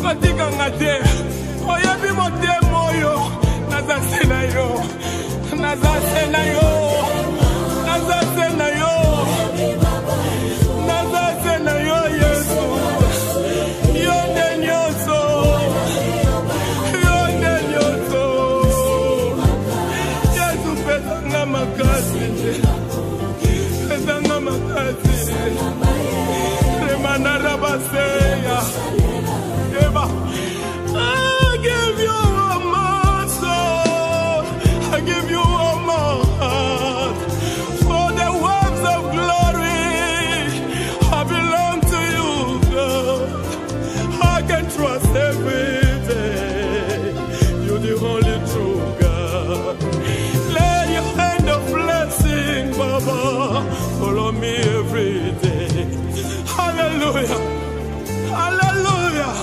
Okotikanga te. Oyebi motema oyo. Nazase na yo. Nazase na yo. Nazase na yo. Nazase na yo Yesu. Yonde nyoso. Yonde nyoso. Yesu pesanga makasi. Pesanga makasi. Remana rabaseya. Eba. I give you all my soul. I give you all my heart. For the words of glory, I belong to you, God. I can trust every day. You're the only true God. Let your hand of blessing, Baba, follow me every day. Hallelujah. Hallelujah.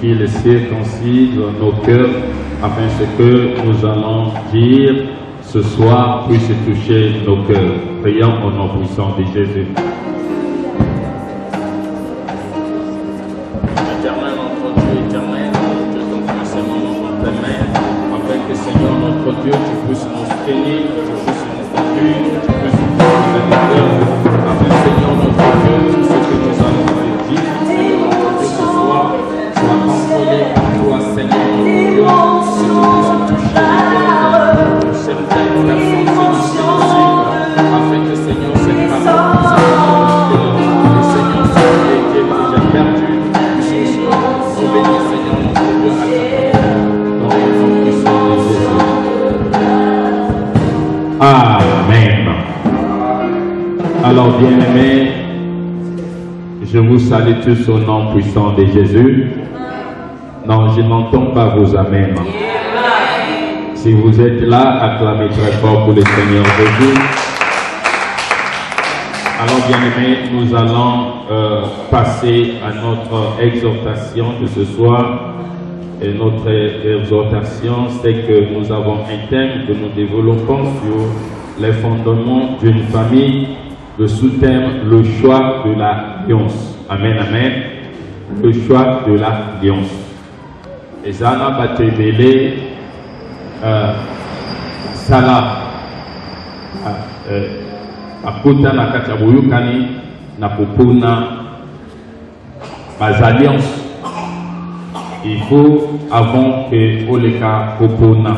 Qu'il circoncise nos cœurs afin que ce que nous allons dire ce soir puisse toucher nos cœurs. Prions au nom puissant de Jésus. Éternel, notre Dieu éternel, je t'offre seulement notre main afin que Seigneur notre Dieu, tu puisses nous tenir, que tu puisses nous conduire, que tu puisses nous conduire nos cœurs afin Seigneur notre Dieu, ce que nous allons te dire, Seigneur notre Dieu, ce soir, soit contrôlé par toi, Seigneur notre Dieu, que tu puisses toucher les cœurs de certaines personnes, Seigneur, afin que Seigneur, cette parole puisse entrer dans notre cœur, et Seigneur, celui qui est déjà perdu, puisse revenir, Seigneur notre Dieu, à ta dans le nom puissant de Jésus. Amen. Alors, bien-aimés, je vous salue tous au nom puissant de Jésus. Non, je n'entends pas vos amens. Si vous êtes là, acclamez très fort pour le Seigneur Jésus. Alors, bien-aimés, nous allons passer à notre exhortation de ce soir. Et notre exhortation, c'est que nous avons un thème que nous développons sur les fondements d'une famille, le sous-thème, le choix de l'alliance. Amen, amen. Le choix de l'alliance. Et ça n'a pas été belé, Salah, Akota na Kachaboyokani, na Popona, alliances. Il faut, avant que Oleka Popona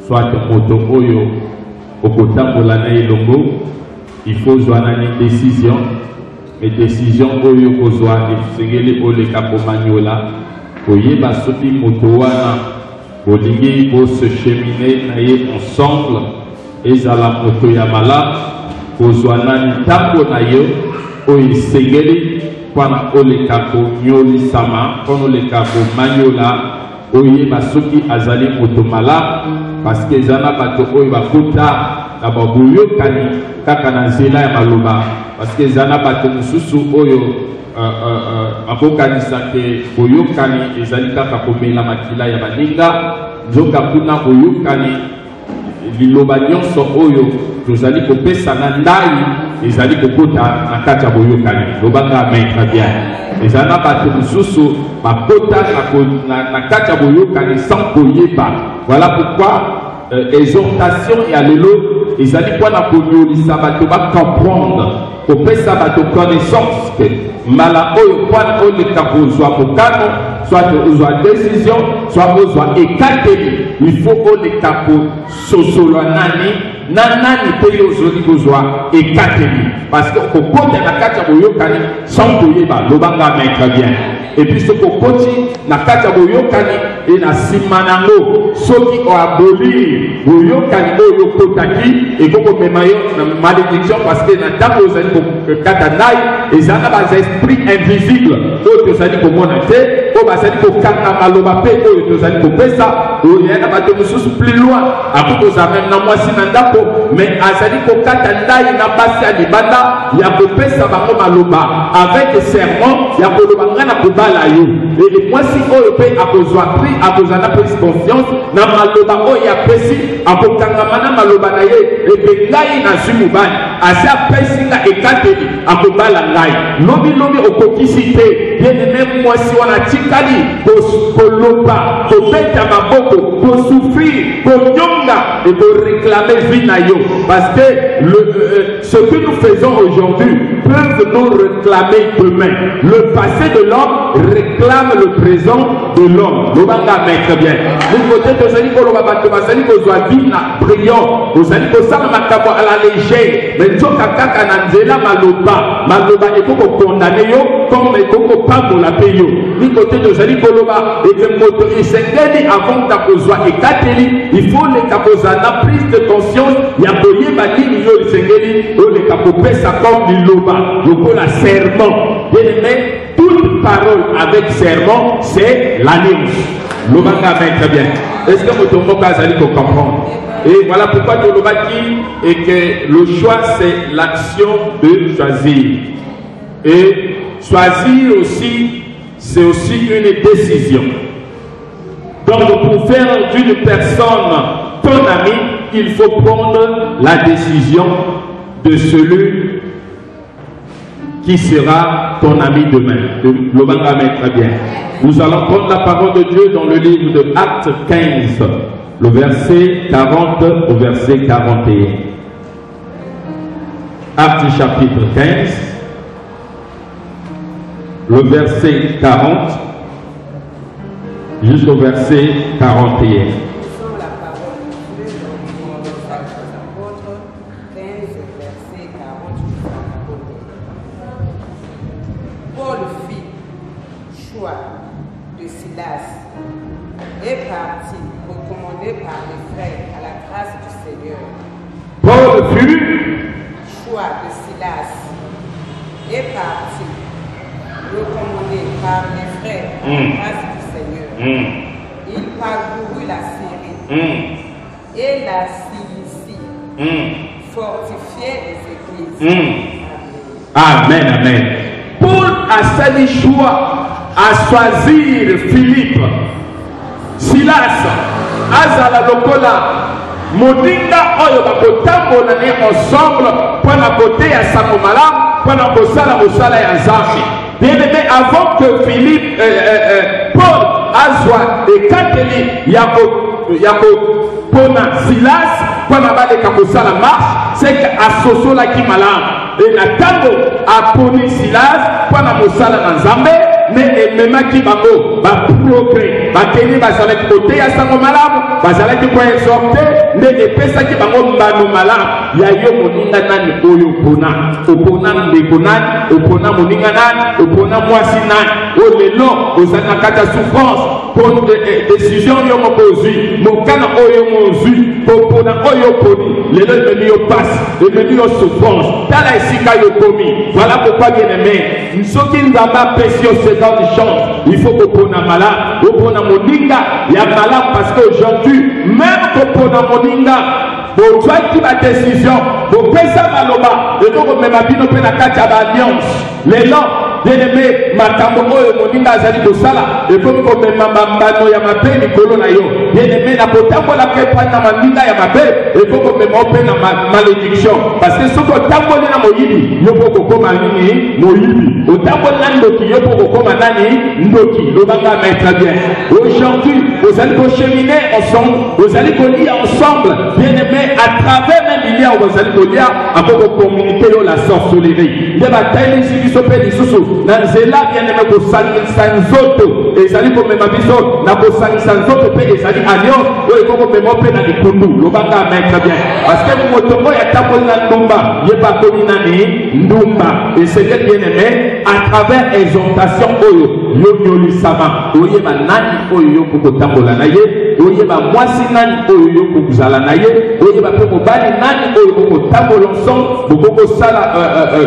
soit un moto Oyo, Okota Molana et Longo, il faut avoir une décision. Mais décision Oyo Kozwa et Segele Oleka Pomagnola, Oyeba Sopi Motowana, Olingi pour se cheminer ensemble, et Zala Moto Yamala, Kozwana Ntambo Nayo, Oye Segele. Pana oleka ko nyoli sama, pana oleka ko manyola, oye basoki azali motomala, parce que zana bato oye bakota na babuyo kani kaka na nzela ya maloba, parce que zana bato mususu oyo bakokanisa ke boyokani ezali kaka komela makila ya baninga, nzoka kuna boyokani liloba nyonso oyo tozali kopesa na ndai ezali kokota na kati ya boyokani. Lobanga amen, très bien. Ezana bato mususu bakota na kati ya boyokani sans koyeba. Voilà pourquoi exhortation ya lelo ezali kwa na konyolisa bato ba comprendre, kopesa bato connaissance que mala oyo kwa oleka kozwa mokano, soit ozwa décision, soit ozwa ekateli. Il faut oleka ko sosolo nani pe ozoli kozwa ekateli, parce que kokota na kati ya boyokani sans koyeba. Lobanga amen, très bien. Et puis ce kokoti na kati ya boyokani et na simanango soki o abolir boyokani oyo kotaki et koko memayo na malédiction, parce que na tango ozali kokata nai ezana ba esprit invisible oyo tozali komona te, oyo bazali kokanga maloba pe oyo tozali kopesa oyo na bato mosusu plus loin akokoza même na mwasi na ndako, mais azali kokata ndai na basi ya libanda ya kopesa bango maloba avec serment ya koloba ngana kobala yo, et mwasi oyo pe akozwa prix akozana prise confiance na maloba oyo ya pesi akokangama na maloba na ye, ebe ngai na zumubani ase apesi nga ekateli akobala ngai. Lobi okokisi te, bien-aimé mwasi wana tikali koloba kobeta maboko kosouffrir konyonga et réclamer vie na yo, parce que ce que nous faisons aujourd'hui peuvent nous réclamer demain. Le passé de l'homme réclame le présent de l'homme. Lobanga amen, très bien. Nous côté tozali koloba bato bazali kozwa vie na brillant, ozali kosala makambo à la légère, mais nzoka kaka na nzela maloba ekoko condamner yo comme ekoko pambola pe yo. Ni côté tozali koloba et que moto esengeli avant ta kozwa ekateli, il faut les kakozana prise de conscience ya koyeba nini yo esengeli o les kapopesa comme liloba lokola serment. Bien-aimé, toute parole avec serment c'est l'alliance. Lobanga amen, très bien. Est-ce que votre mot azali ko comprendre? Et voilà pourquoi Tolobaki et que le choix c'est l'action de choisir. Et choisir aussi, c'est aussi une décision. Donc pour faire d'une personne ton ami, il faut prendre la décision de celui qui sera ton ami demain. Lobanga amen, très bien. Nous allons prendre la parole de Dieu dans le livre de Actes 15, le verset 40 au verset 41. Actes chapitre 15, le verset 40 jusqu'au verset 41. Paul fit choix de Silas et parti, recommandé par les frères à la grâce du Seigneur. Paul fut choix de Silas et parti, recommandé par les frères à la grâce du Seigneur. Il parcourut la Syrie et la Cilicie. Fortifier les églises. Amen, amen. Paul a sali choix à choisir Philippe, Silas, Azala Lokola, Modinga oyo bakotambola ne ensemble pour la côté à Sakomala, pour la Mosala ya Nzambe. Bien aimé, avant que Philippe, Paul azwa et Kateli Yako Pona Silas, pour la bale kakosala marche, c'est qu'asoso la ki malam. Et Natango a poni Silas pour la Mosala Nzambe. Mais même qui bango ba progrès ba keni ba zala côté ya sango malamu ba zala ki ko exhorter ne epesa ki bango mbano malamu ya yo moninga nani oyo opona ndeko nani opona moninga nani opona mwasi nani o lelo ozana kata souffrance pour décision yo mokozui mokana oyo mozui opona oyo poni lelo memi yo passe memi yo souffrance tala esika yo komi voilà pourquoi bien aimé nsoki nzamba pesio dans les chances, il faut qu'on ait malade, qu'on ait moninga, il y a malade parce qu'aujourd'hui, même qu'on ait moninga, pour toi qui va décision, pour faire ça maloba, et donc même à bino pena katia alliance, les gens, bien aimé, makambo oyo moninga azali kosala, et comme qu'on met mambano ya mabe nikolo na yo, bien aimé na potambo la prépa na mandinga ya mabe, et comme qu'on met open na malédiction, parce que ce qu'on tambole na moyibi, yo poko koma nini moyibi, au tambole na ndoki yo poko koma nani ndoki, le banga mettre bien. Aujourd'hui, vous allez cheminer ensemble, vous allez lire ensemble, bien aimé, à travers même il y a vous allez lire à propos communiquer la sorcellerie. Il y a bataille ici qui s'appelle les sous. Nanzela bien aimé pour salir sanzoto et salir pour même abiso na pour salir sanzoto pe et salir alliance ou comme même open na likundu le banga mettre bien parce que vous motomo ya tapo na ndumba il pas connu nani ndumba et c'est bien aimé à travers exhortation oyo yo nyoli sama oye ba nani oyo pour tambola na ye oye ba mwasi nani oyo pour kuzala na ye oye ba pe mobali nani oyo pour tambola ensemble pour sala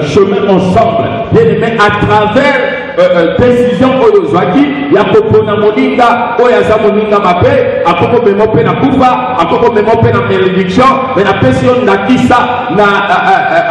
chemin ensemble bien aimé à travers décision oyo zwaki ya kopona moninga oyo aza moninga mabe akoko memo pe na kufa akoko memo pe na malédiction mais na pesi yo ndakisa na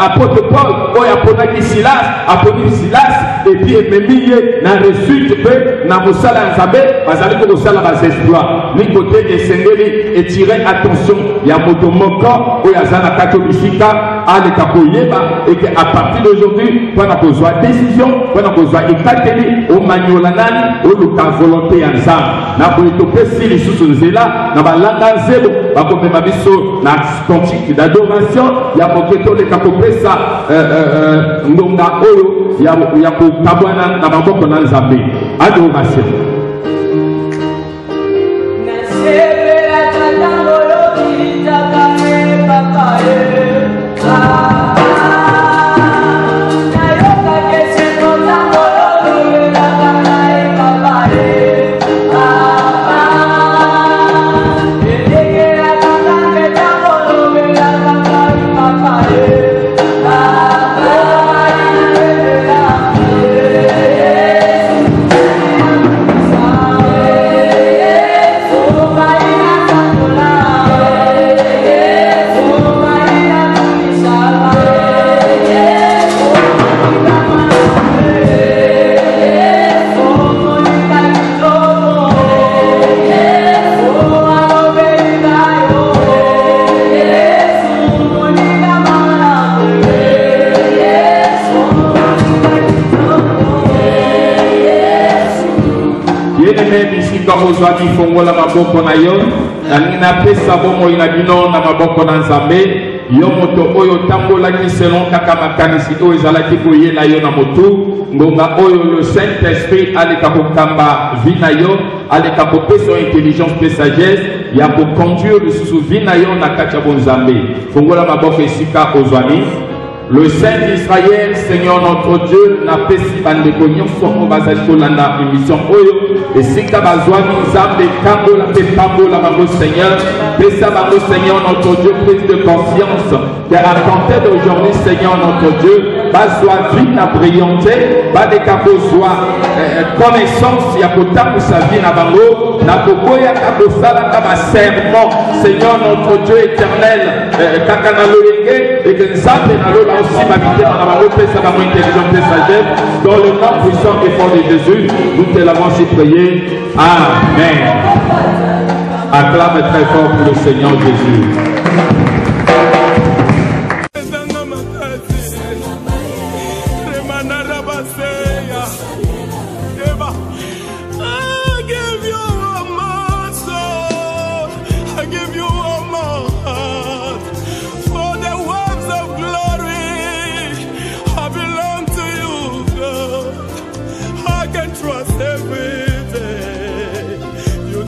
apôtre Paul oyo aponaki Silas aponi Silas et puis ememi ye na réussite pe na mosala ya Nzambe bazali kosala bas exploit ni côté esengeli etirer attention ya moto moko oyo aza na kati bisika aleka koyeba et que à partir d'aujourd'hui mpona kozwa décision mpona kozwa ekateli omaniola nani oluka volonté ya Nzambe na boye topesi lisusu nzela na balanga nzelo bakomema biso na cantique d'adoration ya moke toleka kopesa ndonga oyo ya kokabwana na maboko na Nzambe adoration. Ozwaki fongola maboko na yo na pesa bomo ina bino na maboko na Nzambe yo moto oyo tambolaki selon kaka makanisi oyo ezalaki koyela yo na motu ngonga oyo le Saint-Esprit aleka kokamba vi na yo aleka kopesa intelligence pe sagesse ya koconduire lisusu vi na yo na kati ya bonzambe fongola maboko esika ozwani. Le Saint d'Israël, Seigneur notre Dieu, n'a pas si bandeko nyonso ko bazali kolanda émission oyo et sika bazwani Nzambe kambo la pe pambo la bango Seigneur, pesa bango Seigneur notre Dieu prise de conscience que à compter d'aujourd'hui Seigneur notre Dieu, bazwa vie na brillante, ba de kakozwa connaissance ya kotamu sa vie na bango Nabokoya kabosala kaba serment, Seigneur notre Dieu éternel, kakana loyenge, et que Nzambe na lola aussi m'habiter dans la paix, ça va intelligence et sagesse, dans le nom puissant et fort de Jésus, nous te l'avons si prié. Amen. Acclame très fort pour le Seigneur Jésus.